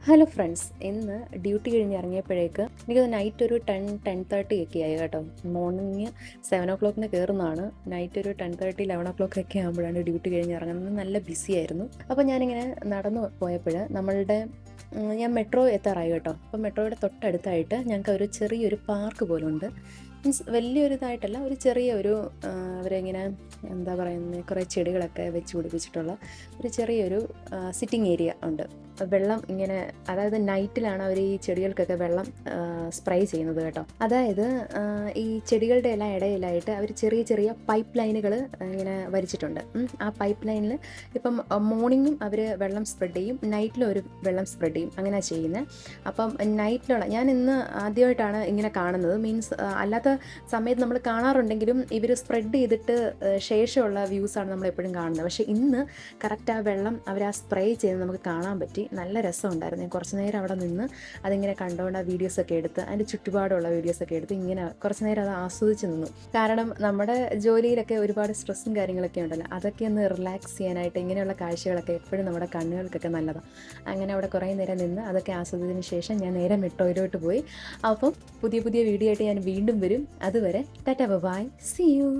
Hello friends, ഇന്ന് duty കഴിഞ്ഞ് ഇറങ്ങിയപ്പോഴേക്ക് എനിക്കത് നൈറ്റ് ഒരു 10-10:30 ഒക്കെ ആയി കേട്ടോ. Morning 7 o'clock കയറുന്നതാണ്. നൈറ്റ് ഒരു 10:30 11 o'clock ഒക്കെ ആകുമ്പോഴാണ് ഡ്യൂട്ടി കഴിഞ്ഞ് ഇറങ്ങുന്നത്. നല്ല ബിസി ആയിരുന്നു. അപ്പോൾ ഞാനിങ്ങനെ നടന്നു പോയപ്പോൾ ഞാൻ മെട്രോ എത്താറായി കേട്ടോ. അപ്പോൾ മെട്രോയുടെ തൊട്ടടുത്തായിട്ട് ഞങ്ങൾക്ക് ഒരു ചെറിയൊരു പാർക്ക് പോലുണ്ട്. മീൻസ് വലിയൊരു ഇതായിട്ടല്ല, ഒരു ചെറിയൊരു അവരിങ്ങനെ എന്താ പറയുന്നത്, കുറേ ചെടികളൊക്കെ വെച്ച് പിടിപ്പിച്ചിട്ടുള്ള ഒരു ചെറിയൊരു സിറ്റിംഗ് ഏരിയ ഉണ്ട്. വെള്ളം ഇങ്ങനെ, അതായത് നൈറ്റിലാണ് അവർ ഈ ചെടികൾക്കൊക്കെ വെള്ളം സ്പ്രേ ചെയ്യുന്നത് കേട്ടോ. അതായത് ഈ ചെടികളുടെ എല്ലാം ഇടയിലായിട്ട് അവർ ചെറിയ ചെറിയ പൈപ്പ് ലൈനുകൾ ഇങ്ങനെ വരച്ചിട്ടുണ്ട്. ആ പൈപ്പ് ലൈനിൽ ഇപ്പം മോർണിംഗും അവർ വെള്ളം സ്പ്രെഡ് ചെയ്യും, നൈറ്റിലും ഒരു വെള്ളം സ്പ്രെഡ് ചെയ്യും, അങ്ങനെ ചെയ്യുന്നത്. അപ്പം നൈറ്റിലുള്ള ഞാൻ ഇന്ന് ആദ്യമായിട്ടാണ് ഇങ്ങനെ കാണുന്നത്. മീൻസ് അല്ലാത്ത സമയത്ത് നമ്മൾ കാണാറുണ്ടെങ്കിലും ഇവർ സ്പ്രെഡ് ചെയ്തിട്ട് ശേഷമുള്ള വ്യൂസാണ് നമ്മൾ എപ്പോഴും കാണുന്നത്. പക്ഷേ ഇന്ന് കറക്റ്റ് ആ വെള്ളം അവർ ആ സ്പ്രേ ചെയ്ത് നമുക്ക് കാണാൻ പറ്റി. നല്ല രസമുണ്ടായിരുന്നു. ഞാൻ കുറച്ച് നേരം അവിടെ നിന്ന് അതിങ്ങനെ കണ്ടുകൊണ്ട് ആ വീഡിയോസൊക്കെ എടുത്ത്, അതിൻ്റെ ചുറ്റുപാടുള്ള വീഡിയോസൊക്കെ എടുത്ത് ഇങ്ങനെ കുറച്ച് നേരം അത് ആസ്വദിച്ച് നിന്നു. കാരണം നമ്മുടെ ജോലിയിലൊക്കെ ഒരുപാട് സ്ട്രെസ്സും കാര്യങ്ങളൊക്കെ ഉണ്ടല്ലോ, അതൊക്കെ ഒന്ന് റിലാക്സ് ചെയ്യാനായിട്ട് ഇങ്ങനെയുള്ള കാഴ്ചകളൊക്കെ എപ്പോഴും നമ്മുടെ കണ്ണുകൾക്കൊക്കെ നല്ലതാണ്. അങ്ങനെ അവിടെ കുറേ നേരം നിന്ന് അതൊക്കെ ആസ്വദിച്ചതിന് ശേഷം ഞാൻ നേരെ മെട്രോയിലോട്ട് പോയി. അപ്പം പുതിയ വീഡിയോ ആയിട്ട് ഞാൻ വീണ്ടും വരും. അതുവരെ ടാറ്റാ ബൈ, സീ യു.